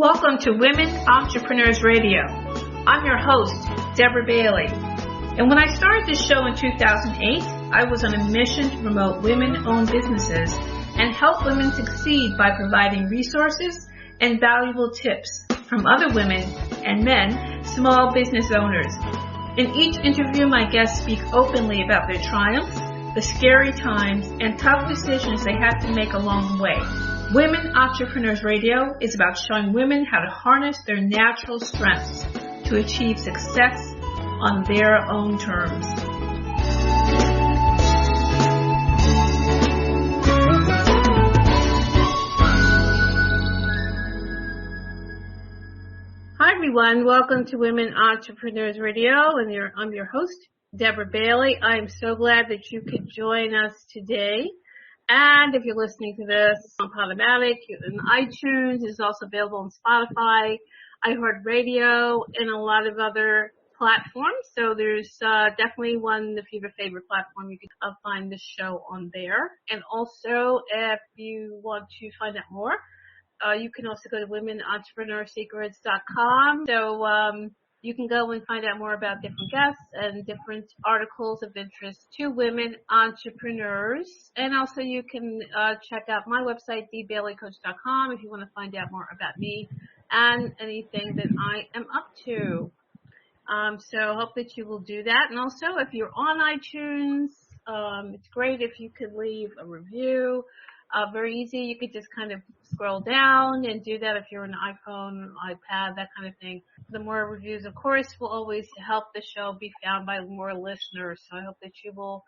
Welcome to Women Entrepreneurs Radio. I'm your host, Deborah Bailey. And when I started this show in 2008, I was on a mission to promote women-owned businesses and help women succeed by providing resources and valuable tips from other women and men, small business owners. In each interview, my guests speak openly about their triumphs, the scary times, and tough decisions they had to make along the way. Women Entrepreneurs Radio is about showing women how to harness their natural strengths to achieve success on their own terms. Hi everyone, welcome to Women Entrepreneurs Radio, and I'm your host, Deborah Bailey. I am so glad that you could join us today. And if you're listening to this on Podomatic, in iTunes, it's also available on Spotify, iHeartRadio, and a lot of other platforms. So there's definitely one, if you have a favorite platform, you can find this show on there. And also, if you want to find out more, you can also go to womenentrepreneursecrets.com. So you can go and find out more about different guests and different articles of interest to women entrepreneurs. And also you can check out my website, thebaileycoach.com, if you want to find out more about me and anything that I am up to. So I hope that you will do that. And also, if you're on iTunes, it's great if you could leave a review. Very easy. You could just kind of scroll down and do that if you're on an iPhone, iPad, that kind of thing. The more reviews, of course, will always help the show be found by more listeners. So I hope that you will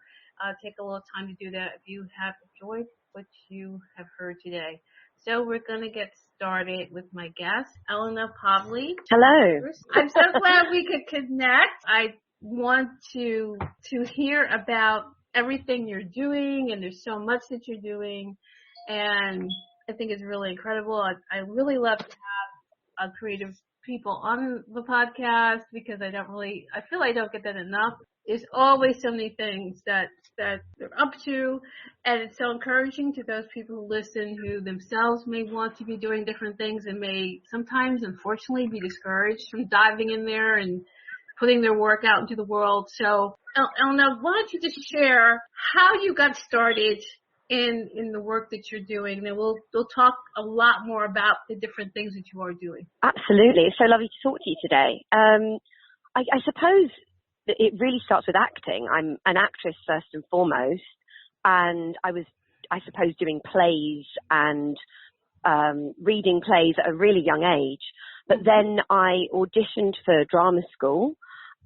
take a little time to do that if you have enjoyed what you have heard today. So we're going to get started with my guest, Elena Pavli. Hello. I'm so glad we could connect. I want to hear about everything you're doing, and there's so much that you're doing, and I think it's really incredible. I really love to have creative people on the podcast because I feel I don't get that enough. There's always so many things that they're up to, and it's so encouraging to those people who listen who themselves may want to be doing different things and may sometimes, unfortunately, be discouraged from diving in there and putting their work out into the world. So, Elena, why don't you just share how you got started in the work that you're doing, and then we'll talk a lot more about the different things that you are doing. Absolutely. It's so lovely to talk to you today. I suppose that it really starts with acting. I'm an actress first and foremost, and I was, I suppose, doing plays and reading plays at a really young age. But then I auditioned for drama school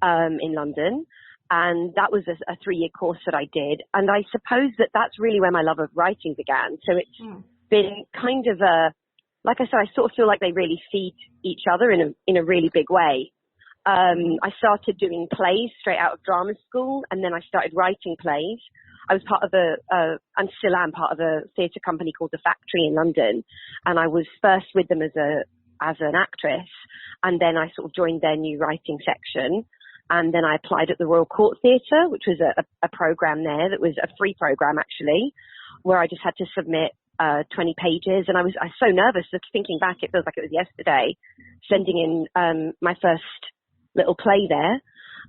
in London, and that was a 3-year course that I did. And I suppose that that's really where my love of writing began. So it's been kind of like I said, I sort of feel like they really feed each other in a really big way. I started doing plays straight out of drama school, and then I started writing plays. I was part of and still am part of a theatre company called The Factory in London. And I was first with them as an actress, and then I sort of joined their new writing section. And then I applied at the Royal Court Theatre, which was a program there that was a free program, actually, where I just had to submit 20 pages. And I was so nervous, that thinking back, it feels like it was yesterday, sending in my first little play there.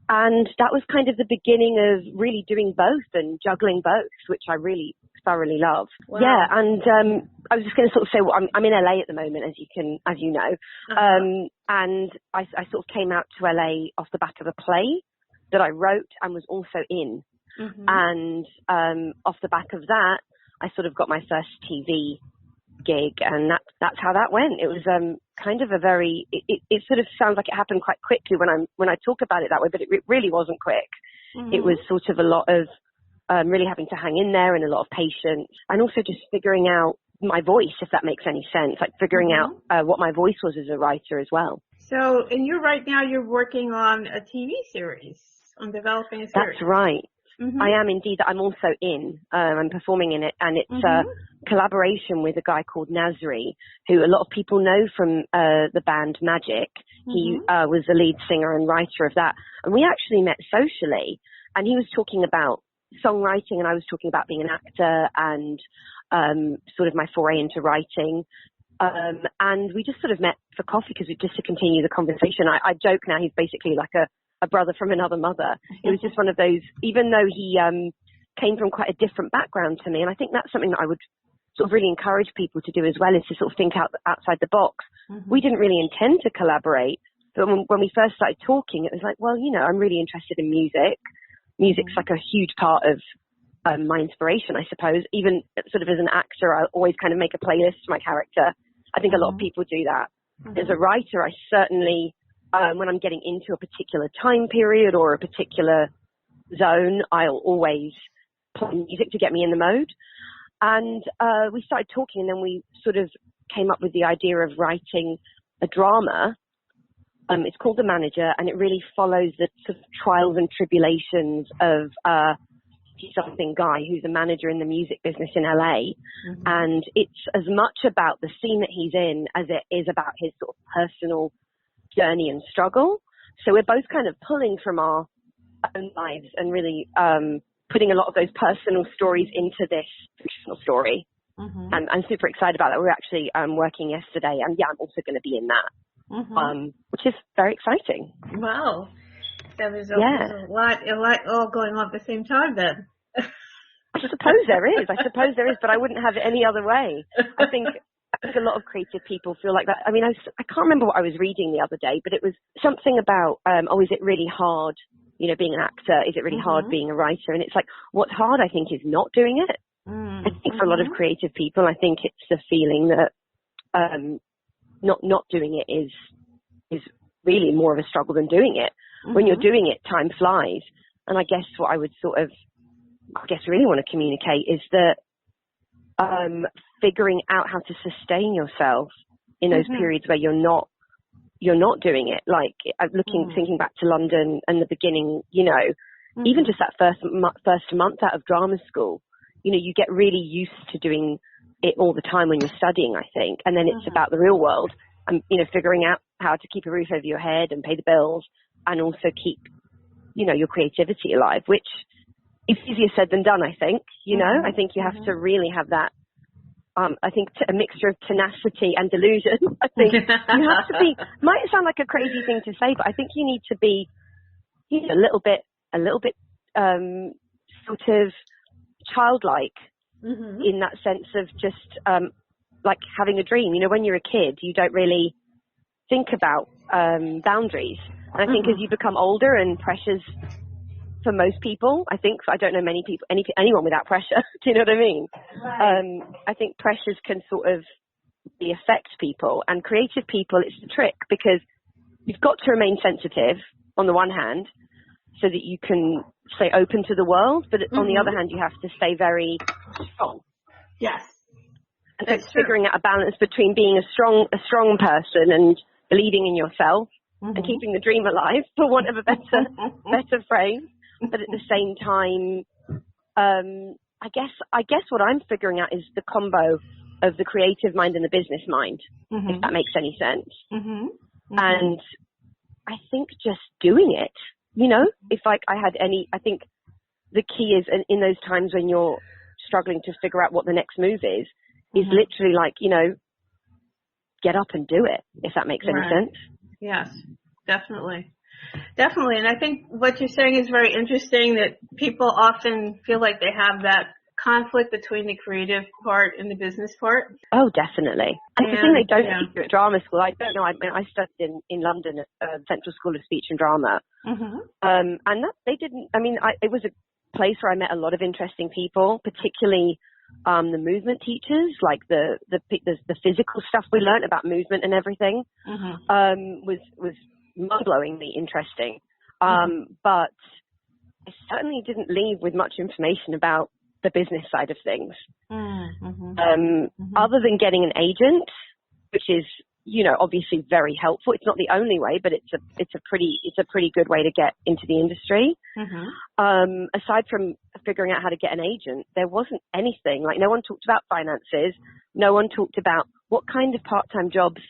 And that was kind of the beginning of really doing both and juggling both, which I really thoroughly love. Wow. Yeah, and I was just going to sort of say, well, I'm in LA at the moment, as you know, and I sort of came out to LA off the back of a play that I wrote and was also in, and off the back of that, I sort of got my first TV gig, and that's how that went. It was kind of a very, it sort of sounds like it happened quite quickly when I talk about it that way, but it really wasn't quick. It was sort of a lot of really having to hang in there and a lot of patience, and also just figuring out my voice, if that makes any sense, like figuring out what my voice was as a writer as well. So, and right now you're working on a TV series, on developing a series. That's right. I am indeed. I'm also I'm performing in it, and it's a collaboration with a guy called Nasri, who a lot of people know from the band Magic. He was the lead singer and writer of that, and we actually met socially, and he was talking about songwriting, and I was talking about being an actor and sort of my foray into writing. And we just sort of met for coffee just to continue the conversation. I joke now he's basically like a brother from another mother. It was just one of those, even though he came from quite a different background to me, and I think that's something that I would sort of really encourage people to do as well, is to sort of think outside the box. We didn't really intend to collaborate, but when we first started talking, it was like, well, you know, I'm really interested in music. Music's like a huge part of my inspiration, I suppose. Even sort of as an actor, I always kind of make a playlist for my character. I think a lot of people do that. As a writer, I certainly, when I'm getting into a particular time period or a particular zone, I'll always play music to get me in the mode. And we started talking, and then we sort of came up with the idea of writing a drama. It's called The Manager, and it really follows the sort of trials and tribulations of something guy who's a manager in the music business in LA. And it's as much about the scene that he's in as it is about his sort of personal journey and struggle. So we're both kind of pulling from our own lives and really putting a lot of those personal stories into this fictional story. And I'm super excited about that. We were actually working yesterday, and yeah, I'm also going to be in that, which is very exciting. Wow. So there's a lot all going on at the same time then. I suppose there is, but I wouldn't have it any other way. I think a lot of creative people feel like that. I mean, I can't remember what I was reading the other day, but it was something about, is it really hard, you know, being an actor? Is it really hard being a writer? And it's like, what's hard, I think, is not doing it. I think for a lot of creative people, I think it's the feeling that not doing it is really more of a struggle than doing it. When you're doing it, time flies. And I guess what I would really want to communicate is that figuring out how to sustain yourself in those periods where you're not doing it. Like thinking back to London and the beginning, you know, even just that first month out of drama school, you know, you get really used to doing it all the time when you're studying, I think. And then it's about the real world and, you know, figuring out how to keep a roof over your head and pay the bills and also keep, you know, your creativity alive, which is easier said than done, I think. You know, I think you have to really have that, I think a mixture of tenacity and delusion. I think you have to be, might sound like a crazy thing to say, but I think you need to be, you know, a little bit sort of childlike in that sense of just like having a dream. You know, when you're a kid, you don't really think about boundaries. And I think as you become older and pressures, for most people, I don't know many people, anyone without pressure. Do you know what I mean? Right. I think pressures can sort of really affect people, and creative people, it's the trick, because you've got to remain sensitive on the one hand so that you can stay open to the world, but on the other hand, you have to stay very strong. Yes. And so it's figuring out a balance between being a strong person and believing in yourself and keeping the dream alive, for want of a better phrase. But at the same time, I guess what I'm figuring out is the combo of the creative mind and the business mind, if that makes any sense. And I think just doing it, you know, if I think the key is in those times when you're struggling to figure out what the next move is literally like, you know, get up and do it, if that makes any sense. Yes, definitely. Definitely. And I think what you're saying is very interesting, that people often feel like they have that conflict between the creative part and the business part. Oh, definitely. And the thing they don't teach you at drama school, I don't know, I mean, I studied in London at Central School of Speech and Drama. And they didn't, I mean, it was a place where I met a lot of interesting people, particularly the movement teachers, like the physical stuff we learned about movement and everything was mind-blowingly interesting. But I certainly didn't leave with much information about the business side of things. Other than getting an agent, which is, you know, obviously very helpful. It's not the only way, but it's a pretty good way to get into the industry. Aside from figuring out how to get an agent, there wasn't anything. Like, no one talked about finances. No one talked about what kind of part-time jobs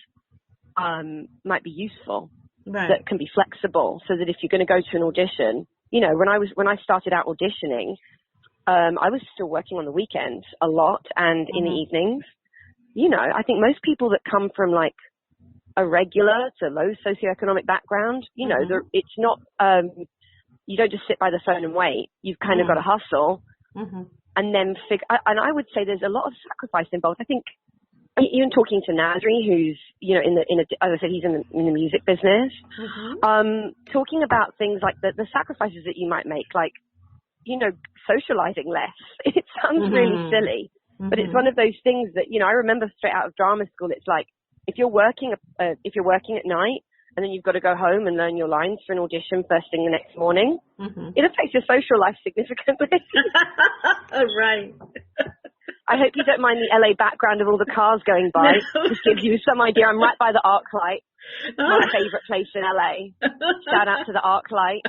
might be useful. Right. That can be flexible, so that if you're going to go to an audition, you know, when I started out auditioning, I was still working on the weekends a lot and in the evenings, I think most people that come from like a regular to low socioeconomic background, it's not, you don't just sit by the phone and wait. You've kind of got to hustle and then and I would say there's a lot of sacrifice involved. I think even talking to Nasri, who's, as I said, he's in the music business, talking about things like the sacrifices that you might make, like, socializing less. It sounds really silly, but it's one of those things that, I remember straight out of drama school, it's like, if you're working at night and then you've got to go home and learn your lines for an audition first thing the next morning, it affects your social life significantly. Right. I hope you don't mind the LA background of all the cars going by. No. Just gives you some idea. I'm right by the ArcLight. My favourite place in LA. Shout out to the ArcLight.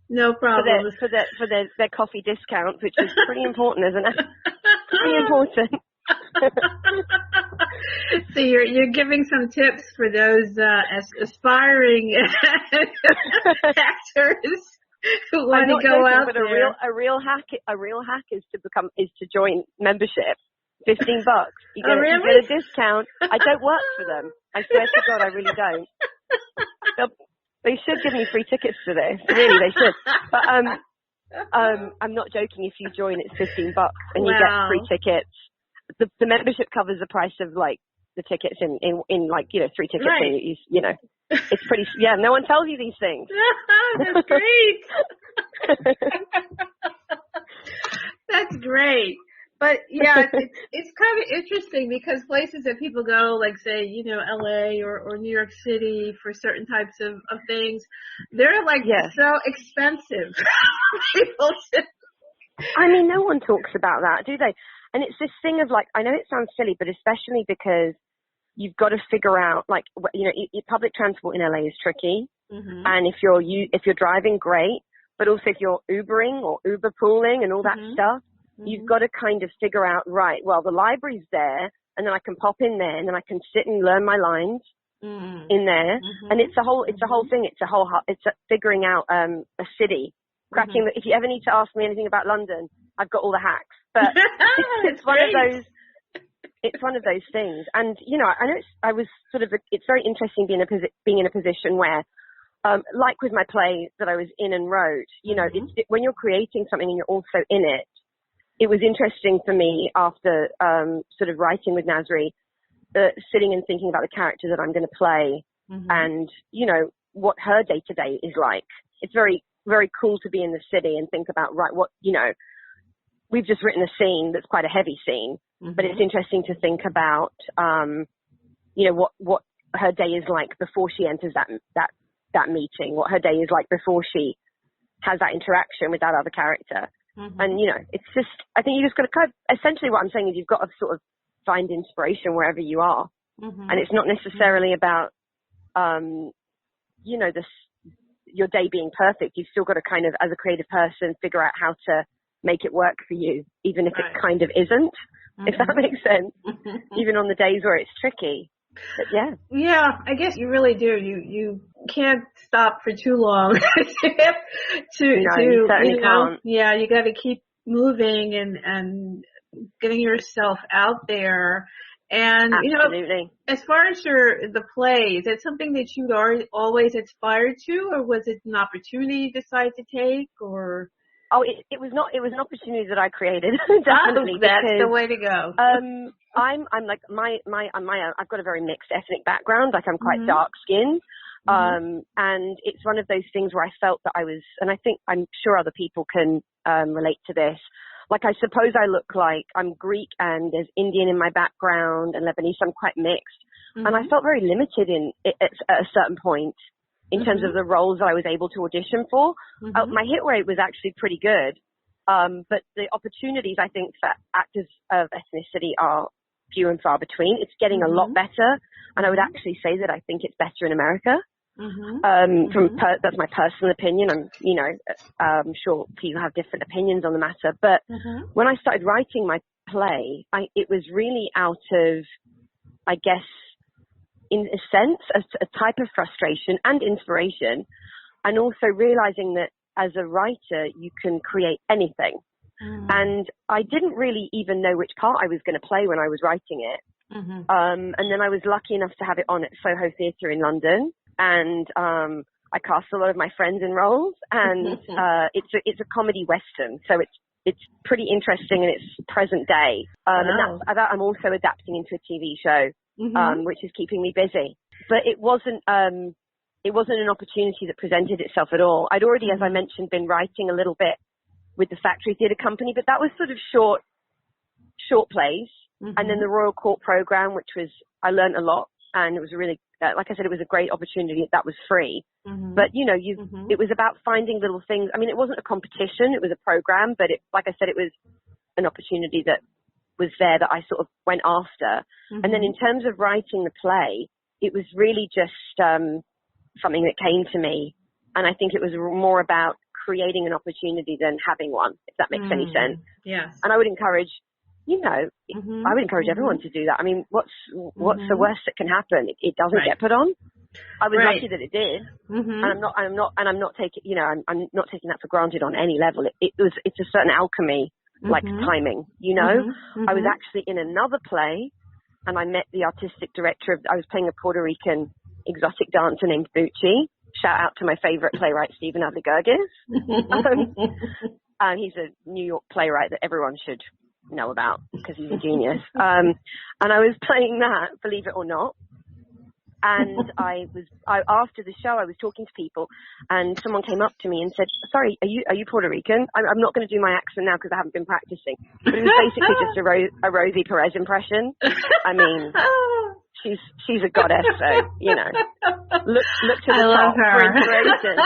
No problem. For their coffee discounts, which is pretty important, isn't it? Pretty important. So you're giving some tips for those aspiring actors who want to go out there. A real hack is to join membership. $15. You get a discount. I don't work for them. I swear to God, I really don't. They should give me free tickets to this. Really, they should. But I'm not joking. If you join, it's $15 and you get free tickets. The membership covers the price of like the tickets in like 3 tickets. Right. It's pretty. Yeah, no one tells you these things. That's great. That's great. But yeah, it's kind of interesting because places that people go, like say, LA or New York City for certain types of things, they're like so expensive. I mean, no one talks about that, do they? And it's this thing of like, I know it sounds silly, but especially because you've got to figure out, like, public transport in LA is tricky. And if you're driving, great. But also if you're Ubering or Uber pooling and all that stuff, you've got to kind of figure out, right, well, the library's there, and then I can pop in there, and then I can sit and learn my lines in there. And it's a whole thing. It's figuring out a city. If you ever need to ask me anything about London, I've got all the hacks. But it's one of those. It's one of those things. And I know it's very interesting being in a position where, like with my play that I was in and wrote, when you're creating something and you're also in it, it was interesting for me after sort of writing with Nasri, sitting and thinking about the character that I'm going to play and, what her day-to-day is like. It's very, very cool to be in the city and think about, right, we've just written a scene that's quite a heavy scene, but it's interesting to think about, what her day is like before she enters that meeting, what her day is like before she has that interaction with that other character. And, it's just, I think you just got to kind of, essentially what I'm saying is you've got to sort of find inspiration wherever you are. And it's not necessarily about, your day being perfect. You've still got to kind of, as a creative person, figure out how to make it work for you, even if it kind of isn't, if that makes sense, even on the days where it's tricky. But yeah, I guess you really do. You can't stop for too long you certainly can't. Yeah, you got to keep moving and getting yourself out there. And absolutely. As far as the play, is it something that you'd always aspired to, or was it an opportunity you decided to take, or? Oh, it was not. It was an opportunity that I created. Definitely, that's the way to go. I'm like I've got a very mixed ethnic background. Like I'm quite dark skinned, and it's one of those things where I felt that I was, and I'm sure other people can relate to this. Like I suppose I look like I'm Greek and there's Indian in my background and Lebanese. So I'm quite mixed, and I felt very limited at a certain point. In terms of the roles that I was able to audition for. My hit rate was actually pretty good. But the opportunities, I think, for actors of ethnicity are few and far between. It's getting a lot better. And I would actually say that I think it's better in America. That's my personal opinion. I'm sure people have different opinions on the matter. But when I started writing my play, it was really out of, I guess, in a sense, a type of frustration and inspiration, and also realizing that as a writer, you can create anything. And I didn't really even know which part I was going to play when I was writing it. And then I was lucky enough to have it on at Soho Theatre in London, and I cast a lot of my friends in roles, and it's a comedy western, so it's pretty interesting, and it's present day. And that I'm also adapting into a TV show, which is keeping me busy. But it wasn't an opportunity that presented itself at all. I'd already, as I mentioned, been writing a little bit with the Factory Theatre Company, but that was sort of short plays. And then the Royal Court program, which was, I learned a lot, and it was really, like I said, it was a great opportunity that was free. But, you know, it was about finding little things. I mean, it wasn't a competition, it was a program, but like I said, it was an opportunity that was there that I sort of went after. And then in terms of writing the play, it was really just something that came to me. And I think it was more about creating an opportunity than having one, if that makes any sense. Yes. And I would encourage, you know, I would encourage everyone to do that. I mean, what's the worst that can happen? It doesn't get put on. I was lucky that it did, and I'm not taking, you know, I'm not taking that for granted on any level. It's a certain alchemy, like timing, you know. I was actually in another play, and I met the artistic director I was playing a Puerto Rican exotic dancer named Bucci. Shout out to my favorite playwright, Stephen Adler-Gerges. He's a New York playwright that everyone should know about because he's a genius. And I was playing that, believe it or not. And after the show, I was talking to people, and someone came up to me and said, "Sorry, are you Puerto Rican?" I'm not going to do my accent now because I haven't been practicing. But it was basically just a Rosie Perez impression. I mean, she's a goddess, so you know. Look to the top for inspiration.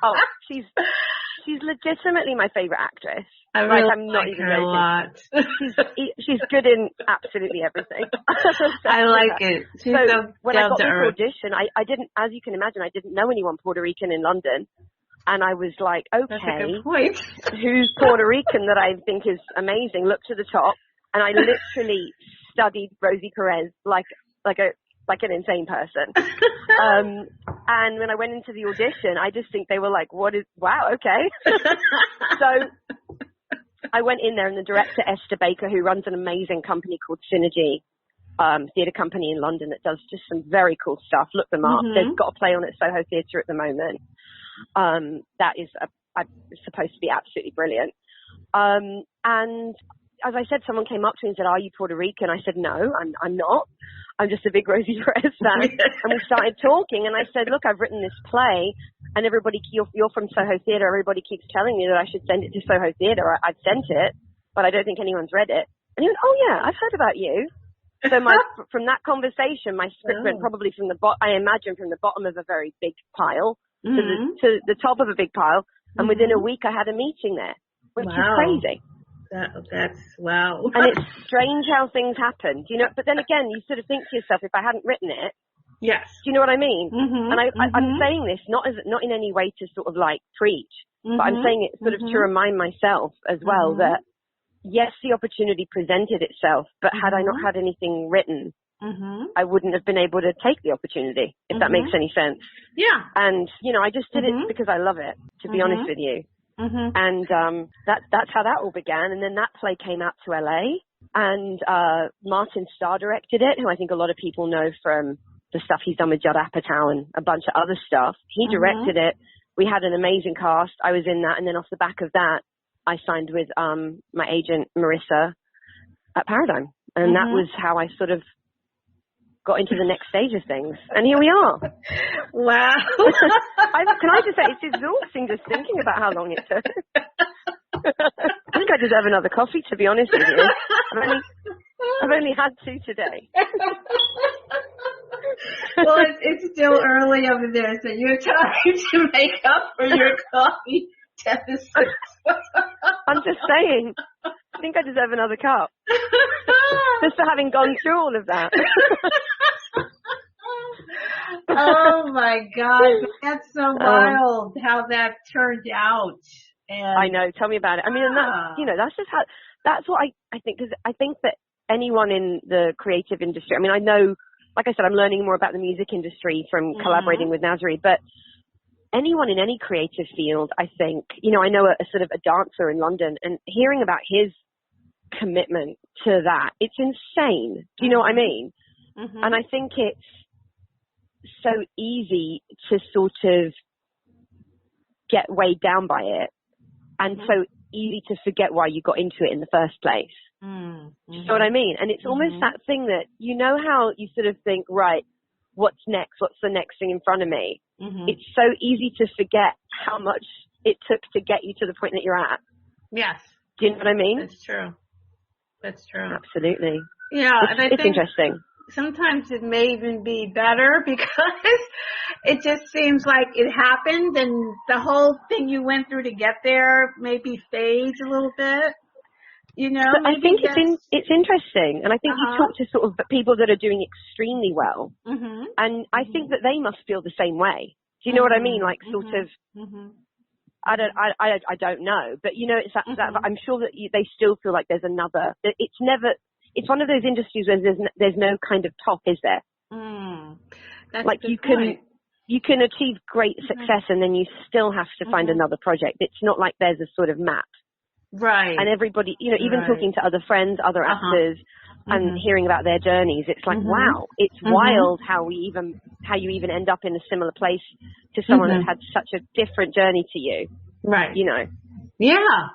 Oh, she's legitimately my favorite actress. I'm not even joking. A lot. She's good in absolutely everything. I like it. She's so when I got this audition, I didn't, as you can imagine, I didn't know anyone Puerto Rican in London. And I was like, okay, who's Puerto Rican that I think is amazing? Look to the top. And I literally studied Rosie Perez like an insane person. And when I went into the audition, I just think they were like, wow, okay. So I went in there, and the director, Esther Baker, who runs an amazing company called Synergy, theatre company in London that does just some very cool stuff. Look them up. They've got a play on at Soho Theatre at the moment. That is supposed to be absolutely brilliant. And as I said, someone came up to me and said, "Are you Puerto Rican?" I said, "No, I'm not. I'm just a big Rosie Perez fan." And we started talking, and I said, "Look, I've written this play, and you're from Soho Theatre. Everybody keeps telling me that I should send it to Soho Theatre. I've sent it, but I don't think anyone's read it." And he went, "Oh yeah, I've heard about you." So from that conversation, my script went probably from the bottom of a very big pile to the top of a big pile, and within a week I had a meeting there, which is crazy. That's wow. And it's strange how things happen, you know. But then again, you sort of think to yourself, if I hadn't written it, yes, do you know what I mean? And I'm saying this not in any way to sort of like preach, but I'm saying it sort of to remind myself as well that yes, the opportunity presented itself, but had I not had anything written, I wouldn't have been able to take the opportunity, if that makes any sense. Yeah. And you know, I just did it because I love it, to be honest with you. And that's how that all began. And then that play came out to LA, and Martin Starr directed it, who I think a lot of people know from the stuff he's done with Judd Apatow and a bunch of other stuff. He directed it. We had an amazing cast. I was in that, and then off the back of that, I signed with my agent Marissa at Paradigm, and that was how I sort of got into the next stage of things, and here we are. Wow. Can I just say, it's exhausting just thinking about how long it took. I think I deserve another coffee, to be honest with you. I've only had 2 today. Well, it's still early over there, so you're trying to make up for your coffee deficit. I'm just saying, I think I deserve another cup. Just for having gone through all of that. Oh my God, that's so wild how that turned out. And I know. Tell me about it. I mean, and that's just how. That's what I think. Because I think that anyone in the creative industry. I mean, I know, like I said, I'm learning more about the music industry from collaborating with Nasri, but anyone in any creative field, I think, you know, I know a sort of a dancer in London, and hearing about his commitment to that. It's insane. Do you know what I mean? Mm-hmm. And I think it's so easy to sort of get weighed down by it, and so easy to forget why you got into it in the first place. Mm-hmm. Do you know what I mean? And it's almost that thing that, you know how you sort of think, right, what's next? What's the next thing in front of me? Mm-hmm. It's so easy to forget how much it took to get you to the point that you're at. Yes. Do you know what I mean? That's true. That's true. Absolutely. Yeah, and I think it's interesting. Sometimes it may even be better because it just seems like it happened and the whole thing you went through to get there maybe fades a little bit. You know, but I think it's interesting, and I think you talk to sort of people that are doing extremely well, and I think that they must feel the same way. Do you know what I mean? Like sort of, I don't know, but you know, it's that I'm sure that they still feel like there's another. It's one of those industries where there's no kind of top, is there? That's like you can achieve great success, and then you still have to find another project. It's not like there's a sort of map. Right. And everybody, you know, even talking to other friends, other actors, and hearing about their journeys, it's like, wow, it's wild how you even end up in a similar place to someone that's had such a different journey to you. Right. You know. Yeah,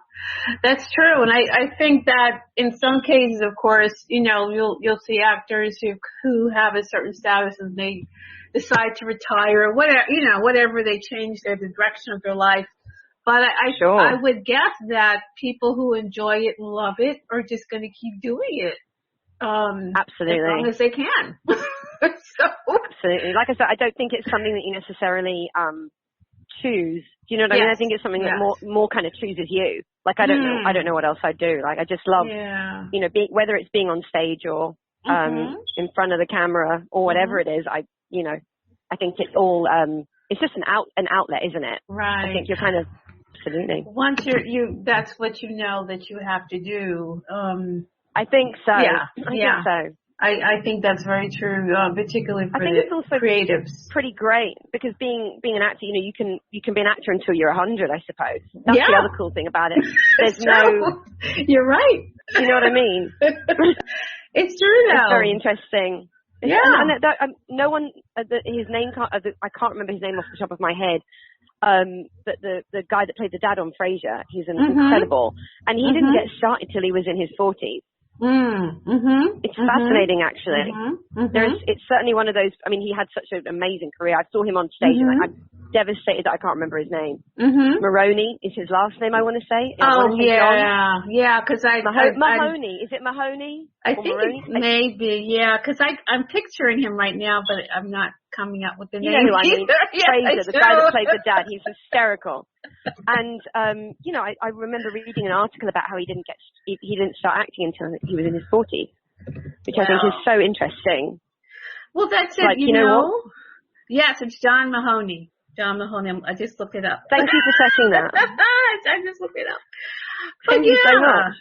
that's true. And I think that in some cases, of course, you know, you'll see actors who have a certain status and they decide to retire or whatever, you know, whatever, they change the direction of their life. But I would guess that people who enjoy it and love it are just going to keep doing it. Absolutely. As long as they can. Absolutely. Like I said, I don't think it's something that you necessarily choose. Do you know what I mean? I think it's something that more kind of chooses you. Like I don't know what else I'd do. Like I just love, you know, whether it's being on stage or in front of the camera or whatever it is. I think it's all it's just an outlet, isn't it? Right. I think you're kind of absolutely. Once that's what you know that you have to do. I think so. Yeah. I think so. I think that's very true, particularly for it's also creatives. Pretty great because being an actor, you know, you can be an actor until you're 100, I suppose. That's the other cool thing about it. There's no. You're right. You know what I mean? It's true though. It's very interesting. Yeah. And no one, his name I can't remember his name off the top of my head. But the guy that played the dad on Frasier, he's incredible, and he didn't get started till he was in his 40s. It's fascinating, actually. It's certainly one of those. I mean, he had such an amazing career. I saw him on stage, and I'm devastated that I can't remember his name. Maroney is his last name, I want to say. Because Mahoney. Is it Mahoney? I think Maroney? It may be, because I'm picturing him right now, but I'm not coming up with the name. You know who I mean? Fraser, the guy that played the dad. He's hysterical. And you know, I remember reading an article about how he didn't start acting until he was in his 40s, which I think is so interesting. Well, that's it. Like, you know what? Yes, it's John Mahoney. John Mahoney. I just looked it up. Thank you for checking that. I just looked it up. Thank you so much.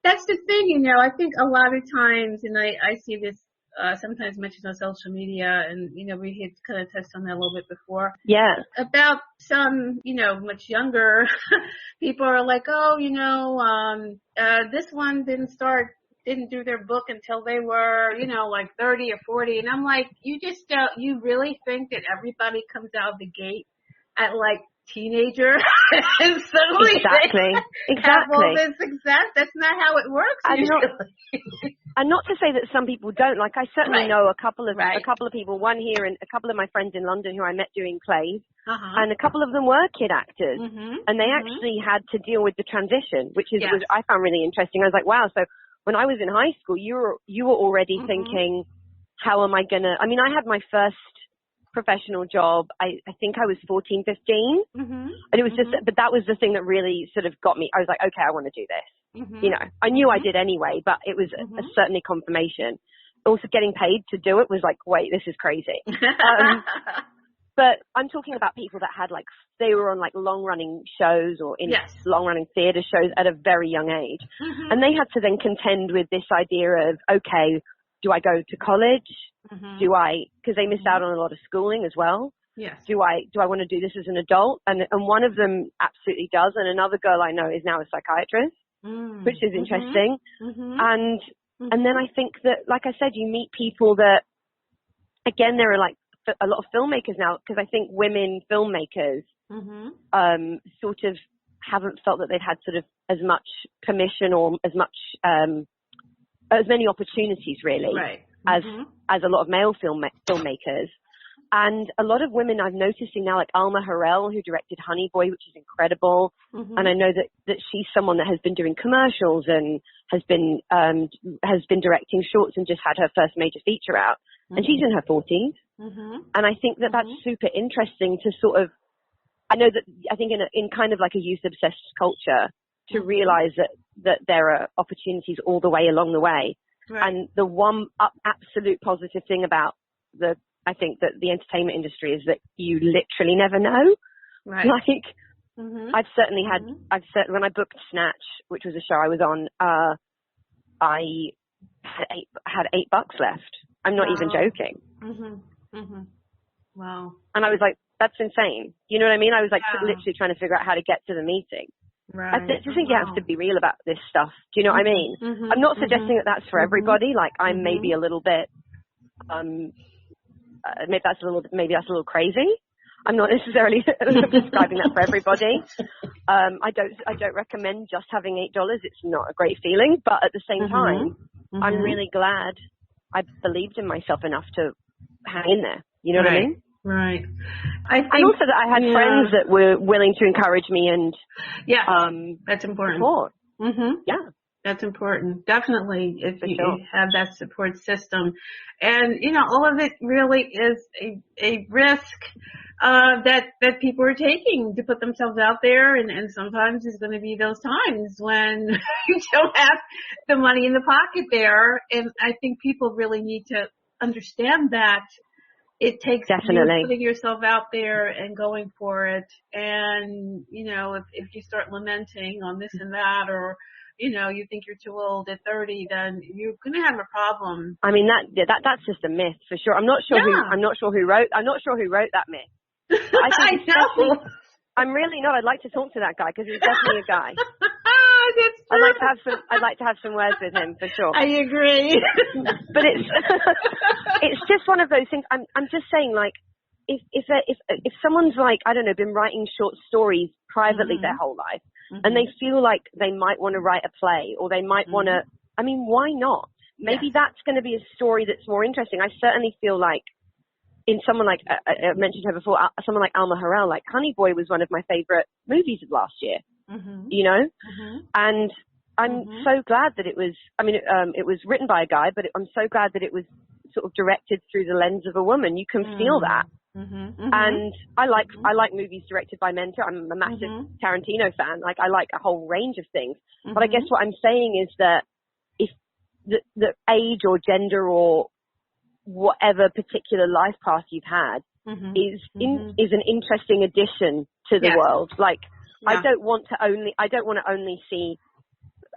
That's the thing, you know. I think a lot of times, and I see this sometimes mentioned on social media, and you know, we had kind of touched on that a little bit before. Yeah. About some, you know, much younger people are like, oh, you know, this one didn't do their book until they were, you know, like 30 or 40. And I'm like, you really think that everybody comes out of the gate at like teenager and suddenly have all this success? That's not how it works usually. And not to say that some people don't. Like I certainly know a couple of people, one here and a couple of my friends in London who I met doing plays, and a couple of them were kid actors, and they actually had to deal with the transition, which I found really interesting. I was like, wow, so when I was in high school, you were already thinking, how am I gonna? I mean, I had my first professional job. I think I was 14, 15, and it was just, but that was the thing that really sort of got me. I was like, okay, I want to do this. You know, I knew I did anyway, but it was a certainly confirmation. Also, getting paid to do it was like, wait, this is crazy. But I'm talking about people that had like, they were on like long running shows or in long running theatre shows at a very young age, and they had to then contend with this idea of, okay, do I go to college? Do I, because they missed out on a lot of schooling as well. Yes. Do I want to do this as an adult? And one of them absolutely does. And another girl I know is now a psychiatrist. which is interesting. And then I think that, like I said, you meet people that, again, there are like a lot of filmmakers now, because I think women filmmakers sort of haven't felt that they've had sort of as much permission or as many opportunities really as a lot of male filmmakers. And a lot of women I'm noticing now, like Alma Harrell, who directed Honey Boy, which is incredible. And I know that she's someone that has been doing commercials and has been directing shorts and just had her first major feature out. And she's in her 40s. And I think that that's super interesting to sort of, I think in kind of like a youth-obsessed culture, to realize that there are opportunities all the way along the way. And the one absolute positive thing about I think that the entertainment industry is that you literally never know. Like, I've certainly had, when I booked Snatch, which was a show I was on, I had $8 left. I'm not even joking. Wow. And I was like, that's insane. You know what I mean? I was like literally trying to figure out how to get to the meeting. I just think you have to be real about this stuff. Do you know what I mean? I'm not suggesting that that's for everybody. Like, I'm maybe a little bit, maybe that's a little crazy. I'm not necessarily describing that for everybody. I don't recommend just having $8. It's not a great feeling, but at the same time, I'm really glad I believed in myself enough to hang in there. You know what I mean? Right. I think, and also that I had friends that were willing to encourage me and that's important. Support. Yeah. That's important. Definitely, if you have that support system. And, all of it really is a risk that people are taking to put themselves out there. And sometimes there's going to be those times when you don't have the money in the pocket there. And I think people really need to understand that it takes you putting yourself out there and going for it. And, if you start lamenting on this and that, or, you think you're too old at 30, then you're going to have a problem. I mean, that's just a myth for sure. I'm not sure who wrote that myth. I know. I'm really not. I'd like to talk to that guy, because he's definitely a guy. I'd like to have some words with him for sure. I agree. But it's just one of those things. I'm just saying, like, if someone's like, I don't know, been writing short stories privately their whole life, and they feel like they might want to write a play, or they might want to, I mean, why not? Maybe that's going to be a story that's more interesting. I certainly feel like in someone like, I mentioned her before, someone like Alma Harrell, like Honey Boy was one of my favorite movies of last year, and I'm so glad that it was, it was written by a guy, but I'm so glad that it was sort of directed through the lens of a woman. You can feel that. And I like movies directed by men too. I'm a massive Tarantino fan. Like, I like a whole range of things. But I guess what I'm saying is that if the age or gender or whatever particular life path you've had is an interesting addition to the world. Like, I don't want to only see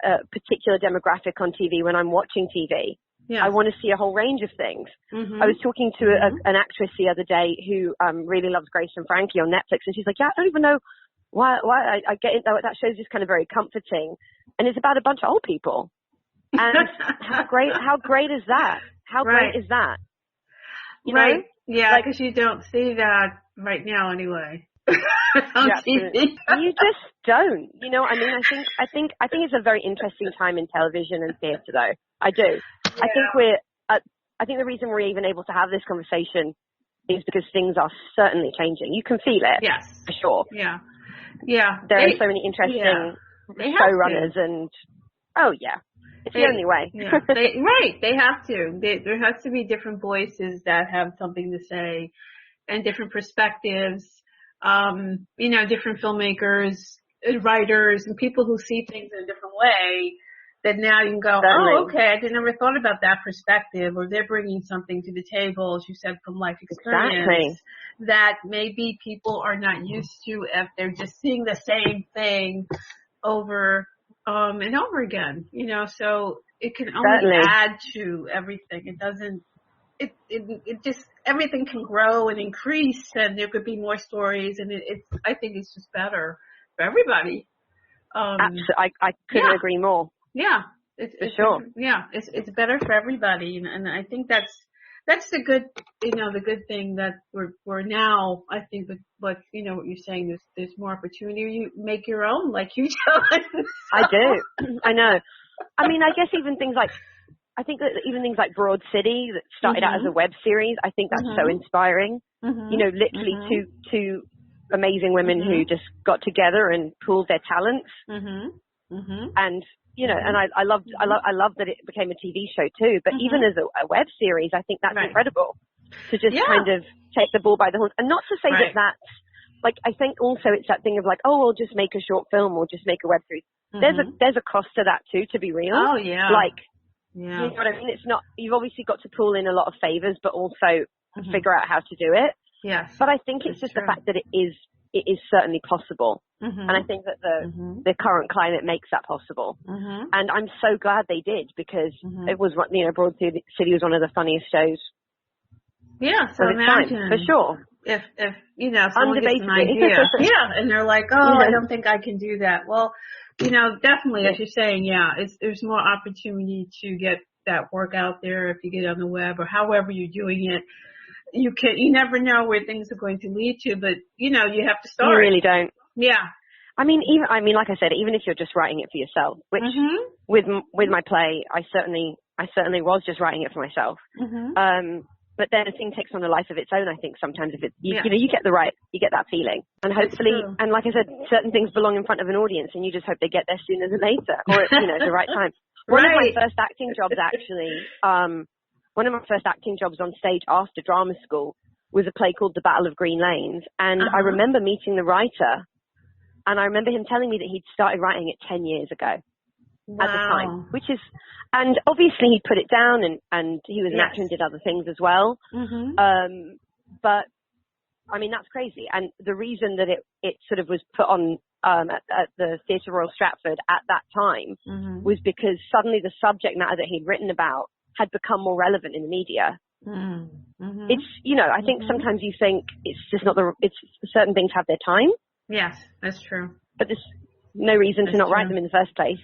a particular demographic on TV when I'm watching TV. I want to see a whole range of things. I was talking to an actress the other day who really loves Grace and Frankie on Netflix, and she's like, I don't even know why I get it. That show's just kind of very comforting, and it's about a bunch of old people. And how great is that? How great is that? You know? Yeah, because you don't see that right now anyway. On TV. You just don't. You know what I mean? I think it's a very interesting time in television and theatre, though. I do. Yeah. I think the reason we're even able to have this conversation is because things are certainly changing. You can feel it. Yes. For sure. Yeah. There are so many interesting showrunners and, it's the only way. They have to. There has to be different voices that have something to say and different perspectives. Different filmmakers, writers, and people who see things in a different way, that now you can go, okay, I never thought about that perspective, or they're bringing something to the table, as you said, from life experience, that maybe people are not used to if they're just seeing the same thing over and over again, so it can only add to everything. It doesn't, it just, everything can grow and increase, and there could be more stories, and I think it's just better for everybody. I couldn't agree more. Yeah. It's sure. It's better for everybody. And I think that's the good, the good thing that we're now, I think with what, what you're saying, there's more opportunity. You make your own, like you tell us. I do. I know. I mean, I guess even things like Broad City that started out as a web series, I think that's so inspiring. Literally two amazing women who just got together and pooled their talents. And, and I love that it became a TV show too. But even as a web series, I think that's incredible to just kind of take the ball by the horns. And not to say that that's, like, I think also it's that thing of like, oh, we'll just make a short film or just make a web series. There's a cost to that too, to be real. Oh, yeah. You know what I mean? It's not, you've obviously got to pull in a lot of favors, but also figure out how to do it. Yes. But I think it's just the fact that it is certainly possible. And I think that the current climate makes that possible. And I'm so glad they did, because it was, Broad City was one of the funniest shows. Yeah, so imagine. Time, for sure. If someone gets an idea. And they're like, I don't think I can do that. Well, definitely, as you're saying, there's more opportunity to get that work out there if you get on the web or however you're doing it. You never know where things are going to lead to, but you have to start. You really don't. Yeah. I mean, like I said, even if you're just writing it for yourself, which with my play, I certainly was just writing it for myself. But then a thing takes on a life of its own. I think sometimes if you get that feeling, and hopefully, and like I said, certain things belong in front of an audience, and you just hope they get there sooner than later, or at the right time. One of my first acting jobs, actually, one of my first acting jobs on stage after drama school was a play called The Battle of Green Lanes, and I remember meeting the writer, and I remember him telling me that he'd started writing it 10 years ago. At the time, which is, and obviously he put it down, and he was an actor and did other things as well. But I mean, that's crazy. And the reason that it sort of was put on at the Theatre Royal Stratford at that time was because suddenly the subject matter that he'd written about had become more relevant in the media. It's, I think sometimes you think it's just not it's certain things have their time. Yes, that's true. But there's no reason to not write them in the first place,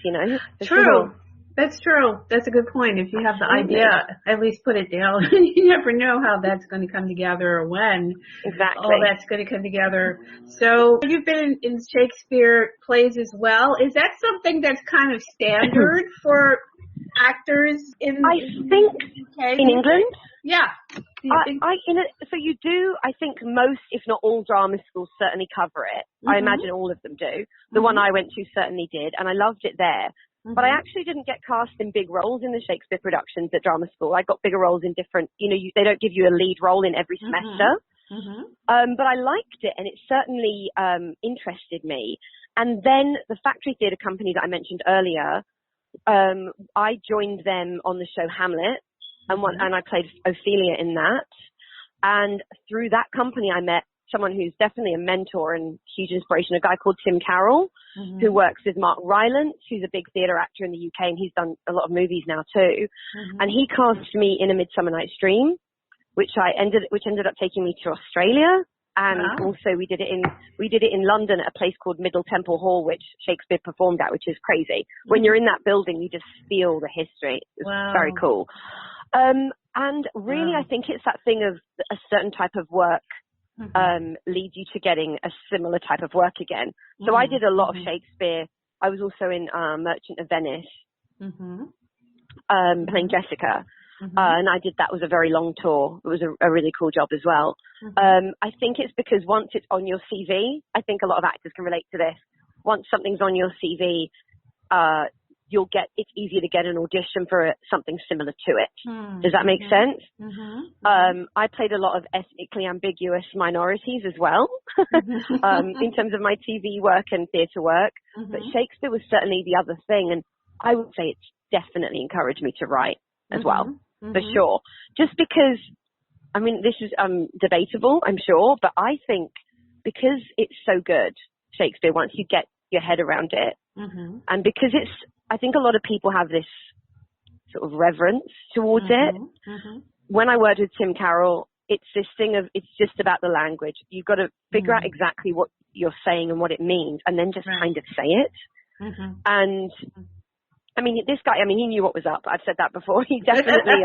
True. That's true. That's a good point. If you have the idea, at least put it down. You never know how that's going to come together or when all that's going to come together. So you've been in Shakespeare plays as well. Is that something that's kind of standard for actors in England? Yeah. So you do, I think most, if not all, drama schools certainly cover it. I imagine all of them do. The one I went to certainly did, and I loved it there. But I actually didn't get cast in big roles in the Shakespeare productions at drama school. I got bigger roles in different, they don't give you a lead role in every semester. But I liked it, and it certainly interested me. And then the Factory Theatre Company that I mentioned earlier, I joined them on the show Hamlet. And I played Ophelia in that. And through that company, I met someone who's definitely a mentor and huge inspiration, a guy called Tim Carroll, who works with Mark Rylance, who's a big theatre actor in the UK, and he's done a lot of movies now too. And he cast me in A Midsummer Night's Dream, which ended up taking me to Australia. And also we did it in London at a place called Middle Temple Hall, which Shakespeare performed at, which is crazy. When you're in that building, you just feel the history. It's very cool. And really, I think it's that thing of a certain type of work leads you to getting a similar type of work again. So I did a lot of Shakespeare. I was also in Merchant of Venice, playing Jessica. And I did that. Was a very long tour. It was a really cool job as well. I think it's because once it's on your CV, I think a lot of actors can relate to this. Once something's on your CV, it's easier to get an audition for something similar to it. Does that make sense? I played a lot of ethnically ambiguous minorities as well, in terms of my TV work and theatre work. But Shakespeare was certainly the other thing, and I would say it's definitely encouraged me to write as well, for sure. Just because, I mean, this is debatable, I'm sure, but I think because it's so good, Shakespeare, once you get your head around it, and because I think a lot of people have this sort of reverence towards it. When I worked with Tim Carroll, it's this thing of, it's just about the language. You've got to figure out exactly what you're saying and what it means, and then just kind of say it. And I mean, this guy, I mean, he knew what was up. I've said that before. He definitely,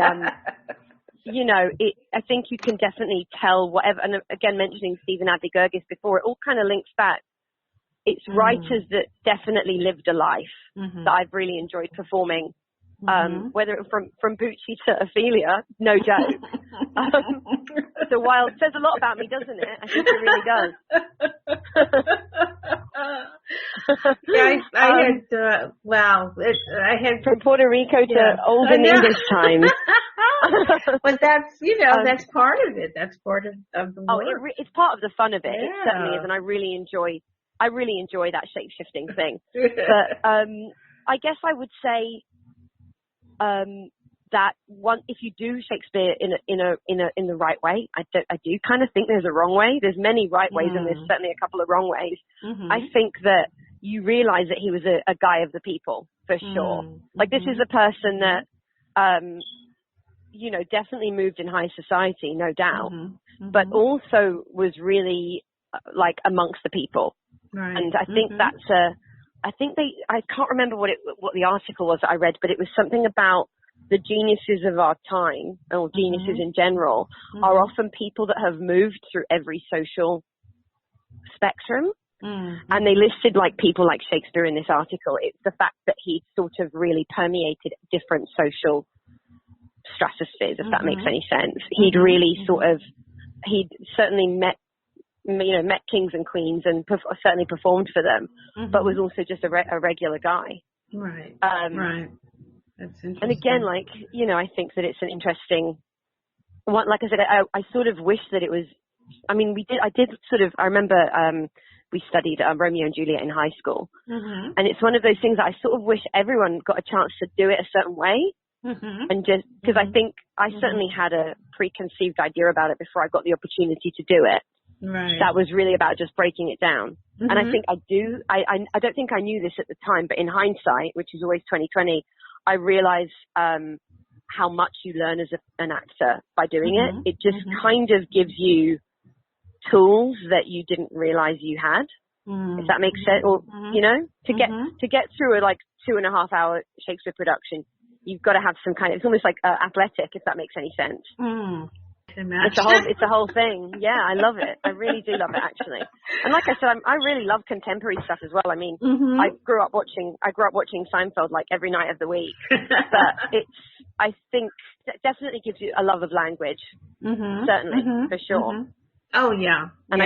you know, I think you can definitely tell whatever, and again, mentioning Stephen Adly Gurgis before, it all kind of links back. It's writers that definitely lived a life that I've really enjoyed performing. Whether it from Pucci to Ophelia, no joke. So wild says a lot about me, doesn't it? I think it really does. I had wow. I had from Puerto Rico to olden English times. But that's that's part of it. That's part of the work. It's part of the fun of it. Yeah. It certainly is, and I really enjoy that shape-shifting thing. But I guess I would say that if you do Shakespeare in the right way, I do kind of think there's a wrong way. There's many right ways, and there's certainly a couple of wrong ways. I think that you realize that he was a guy of the people, for sure. Like, this is a person that definitely moved in high society, no doubt, but also was really like amongst the people. Right. And I think I can't remember what the article was that I read, but it was something about the geniuses of our time, or geniuses in general, are often people that have moved through every social spectrum. And they listed like people like Shakespeare in this article. It's the fact that he sort of really permeated different social stratospheres, if that makes any sense. He'd really he'd certainly met kings and queens and certainly performed for them, but was also just a regular guy. Right. Right. That's interesting. And again, like, I think that it's an interesting one. Like I said, I sort of wish that it was, I remember we studied Romeo and Juliet in high school. And it's one of those things that I sort of wish everyone got a chance to do it a certain way. And just, because I think I certainly had a preconceived idea about it before I got the opportunity to do it. Right. That was really about just breaking it down. And I think I don't think I knew this at the time, but in hindsight, which is always 2020, I realized how much you learn as an actor by doing it. It just kind of gives you tools that you didn't realize you had, if that makes sense. Or, to get through a like 2.5 hour Shakespeare production, you've got to have some kind of, it's almost like athletic, if that makes any sense. It's a whole thing. Yeah, I love it. I really do love it, actually. And like I said, I really love contemporary stuff as well. I mean, I grew up watching Seinfeld like every night of the week. But I think it definitely gives you a love of language. Certainly, for sure. Oh yeah. And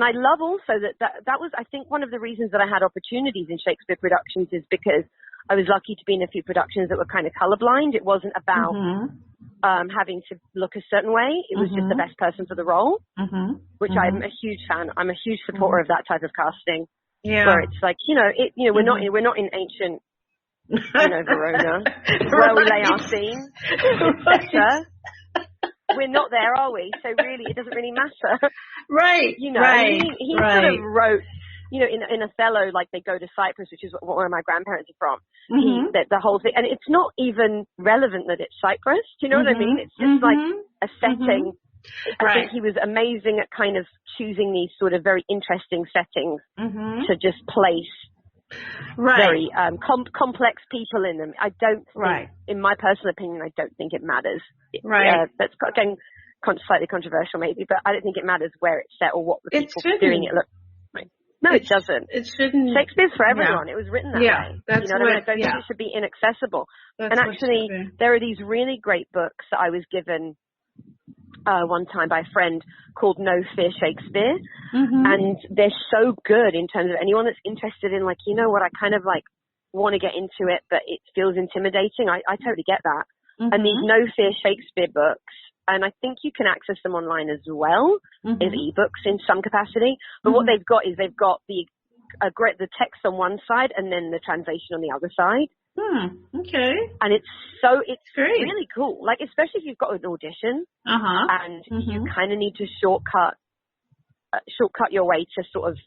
I love also that was, I think, one of the reasons that I had opportunities in Shakespeare productions is because I was lucky to be in a few productions that were kind of colorblind. It wasn't about having to look a certain way. It was just the best person for the role, which I'm a huge fan. I'm a huge supporter of that type of casting. Yeah. Where it's like, we're not in ancient, Verona, where we lay our scene, etc. We're not there, are we? So really, it doesn't really matter. Right. He sort of wrote, in Othello, like they go to Cyprus, which is where my grandparents are from. The whole thing, and it's not even relevant that it's Cyprus. Do you know what I mean? It's just like a setting. I think he was amazing at kind of choosing these sort of very interesting settings to just place very complex people in them. I don't think, in my personal opinion, I don't think it matters. That's again slightly controversial maybe, but I don't think it matters where it's set or what the people doing it look like. No, it doesn't. It shouldn't. Shakespeare's for everyone. It was written that way. That's I don't think it should be inaccessible. And actually, there are these really great books that I was given one time by a friend called No Fear Shakespeare. And they're so good in terms of anyone that's interested in, like, I kind of like want to get into it, but it feels intimidating. I totally get that. And these No Fear Shakespeare books, and I think you can access them online as well as ebooks in some capacity. But what they've got is they've got the text on one side and then the translation on the other side. Okay. And it's great. Really cool. Like, especially if you've got an audition and you kind of need to shortcut your way to sort of,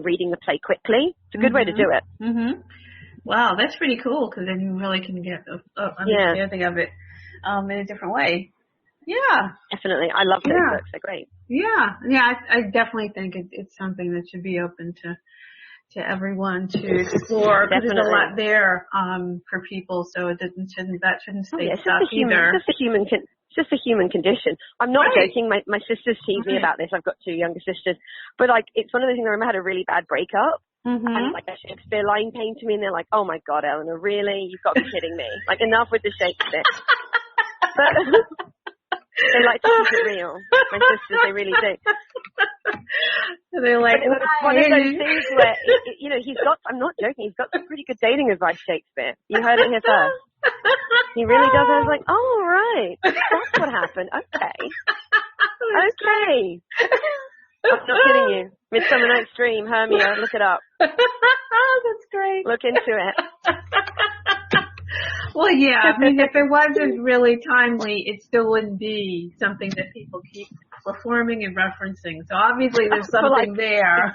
reading the play quickly. It's a good way to do it. Wow, that's pretty cool, because then you really can get an understanding of it in a different way. Yeah. Definitely. I love those books. They're great. Yeah. Yeah, I definitely think it's something that should be open to everyone to explore, because there's a Definitely. lot there for people, so it shouldn't stay stuck either. It's just a human condition. I'm not joking. My sisters tease me about this. I've got 2 younger sisters, but like it's one of those things. I remember I had a really bad breakup, and like a Shakespeare line came to me, and they're like, "Oh my God, Eleanor, really? You've got to be kidding me! Like enough with the Shakespeare." But they like to keep it real. My sisters, they really do. They're like, it was one of those things where, I'm not joking, he's got some pretty good dating advice, Shakespeare. You heard it here first. He really does. I was like, oh, right. That's what happened. Okay. Okay. I'm not kidding you. Midsummer Night's Dream, Hermia, look it up. That's great. Look into it. Well, yeah, I mean, if it wasn't really timely, it still wouldn't be something that people keep performing and referencing. So obviously there's something there.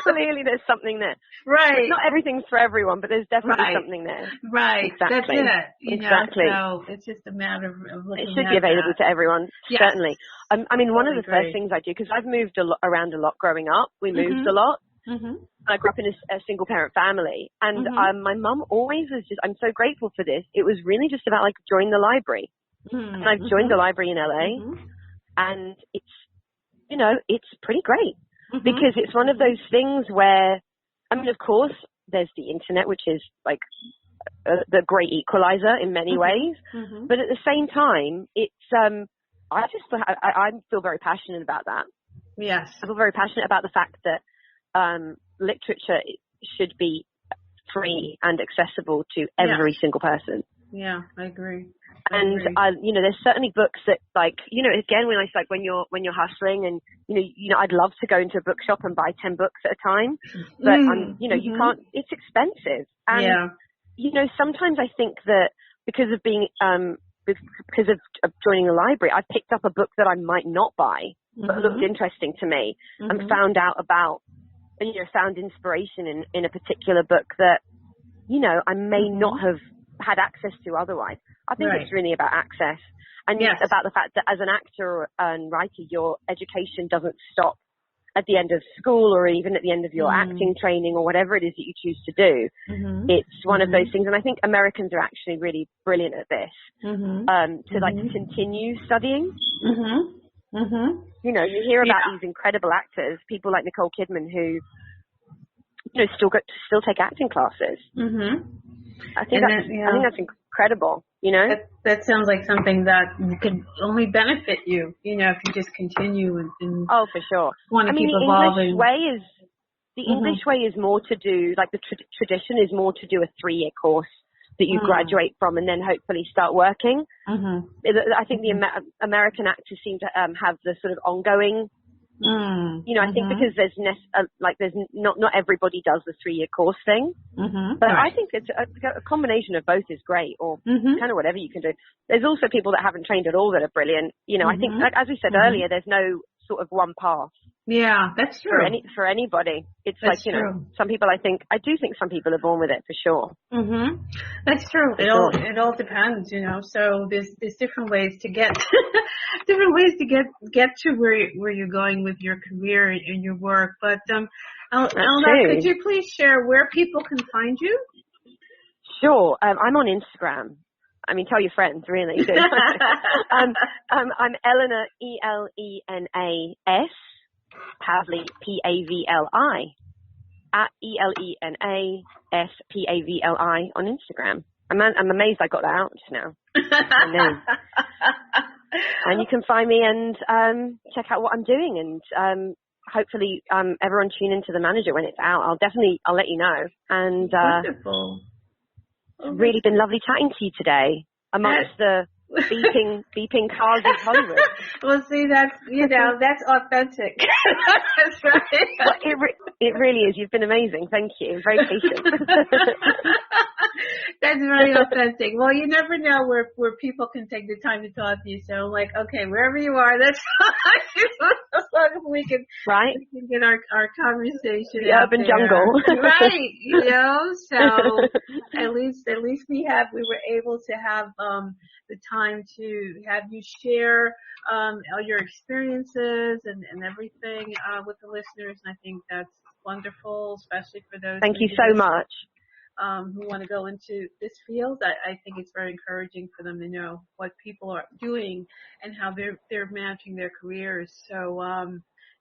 Clearly there's something there. Right. Not everything's for everyone, but there's definitely something there. Right. Exactly. That's it. Exactly. So it's just a matter of looking at it should be available to everyone, certainly. I mean, one of the first things I do, because I've moved around a lot growing up, we moved a lot. I grew up in a single parent family, and my mum always was just, I'm so grateful for this. It was really just about like join the library. And I've joined the library in LA, and it's, it's pretty great because it's one of those things where, I mean, of course, there's the internet, which is like the great equalizer in many ways, but at the same time, it's, I feel very passionate about that. Yes. I feel very passionate about the fact that literature should be free and accessible to every single person. Yeah, I agree. And there's certainly books that, like, again, when you're hustling, and I'd love to go into a bookshop and buy 10 books at a time, but you can't. It's expensive, and sometimes I think that because of being because of joining a library, I picked up a book that I might not buy, but looked interesting to me, and found out about. And, found inspiration in a particular book that, I may not have had access to otherwise. I think it's really about access, and about the fact that as an actor and writer, your education doesn't stop at the end of school or even at the end of your acting training or whatever it is that you choose to do. It's one of those things, and I think Americans are actually really brilliant at this, to continue studying. You hear about these incredible actors, people like Nicole Kidman, who, still take acting classes. I think that's incredible. That sounds like something that could only benefit you. If you just continue and oh, for sure. Want to keep evolving. The English way is more to do, like the tradition is more to do a 3-year course that you graduate from and then hopefully start working. I think the American actors seem to have the sort of ongoing, I think because there's not everybody does the 3-year course thing. But I think it's a combination of both is great, or kind of whatever you can do. There's also people that haven't trained at all that are brilliant. I think, like, as we said earlier, there's no sort of one path. Yeah, that's true. For anybody. It's that's like, true. Some people I do think some people are born with it for sure. That's true. It all depends, so there's different ways to get, get to where you're going with your career and your work. But, Elena, could you please share where people can find you? Sure. I'm on Instagram. I mean, tell your friends, really. I'm Elena, Elenas, Pavli, Pavli, at Elenas Pavli on Instagram. I'm amazed I got that out just now. And you can find me and check out what I'm doing, and hopefully everyone tune into The Manager when it's out. I'll let you know. And wonderful. It's really been lovely chatting to you today amongst the beeping cars of Hollywood. Well, see, that's authentic. That's right. Well, it really is. You've been amazing. Thank you. Very patient. That's very authentic. Well, you never know where people can take the time to talk to you. So I'm like, okay, wherever you are, that's we can get our conversation the out urban there. jungle. Right, you know, so at least we were able to have the time to have you share all your experiences and everything with the listeners, and I think that's wonderful, especially for those Thank you so much. Who want to go into this field. I think it's very encouraging for them to know what people are doing and how they're managing their careers. So,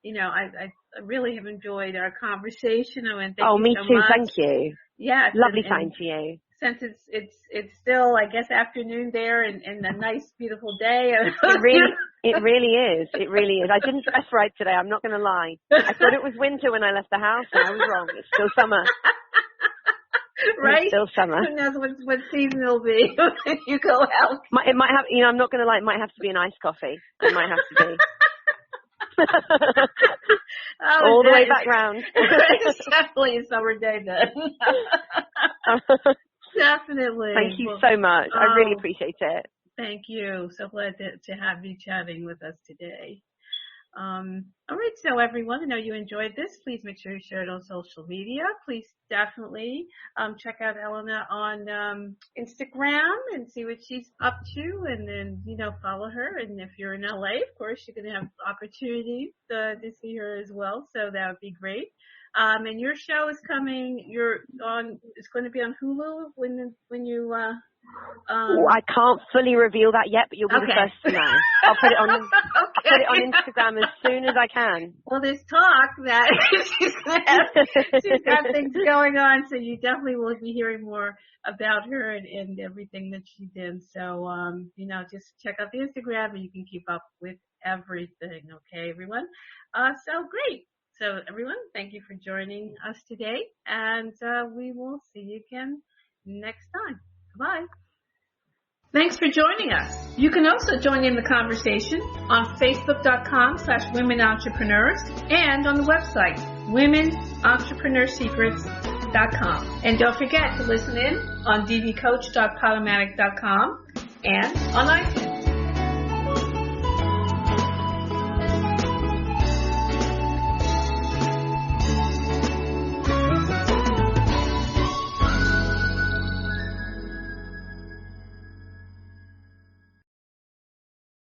you know, I really have enjoyed our conversation. Thank you me so too. much. Yes. Thank you. Yes. Lovely time to you. Since it's still, I guess, afternoon there and a nice, beautiful day. It really is. It really is. I didn't dress right today. I'm not going to lie. I thought it was winter when I left the house, and I was wrong. It's still summer. Right? It's still summer. Who knows what season it'll be when you go out? It might have, you know, I'm not going to lie, it might have to be an iced coffee. It might have to be. All the way back round. It's definitely a summer day then. Definitely. Thank you so much. I really appreciate it. Thank you. So glad to have you chatting with us today. All right, so everyone, I know you enjoyed this. Please make sure you share it on social media. Please definitely check out Elena on Instagram and see what she's up to, and then, you know, follow her. And if you're in LA, of course, you're going to have opportunities to see her as well. So that would be great. And your show is coming. It's going to be on Hulu when you. I can't fully reveal that yet, but you'll be the first to know. I'll put it on. Okay. Put it on Instagram as soon as I can. Well, there's talk that she's got things going on, so you definitely will be hearing more about her and everything that she did. So, you know, just check out the Instagram and you can keep up with everything. Okay, everyone. So great. So everyone, thank you for joining us today, and we will see you again next time. Bye. Thanks for joining us. You can also join in the conversation on Facebook.com/Women Entrepreneurs and on the website WomenEntrepreneurSecrets.com. And don't forget to listen in on dvcoach.podomatic.com and on iTunes.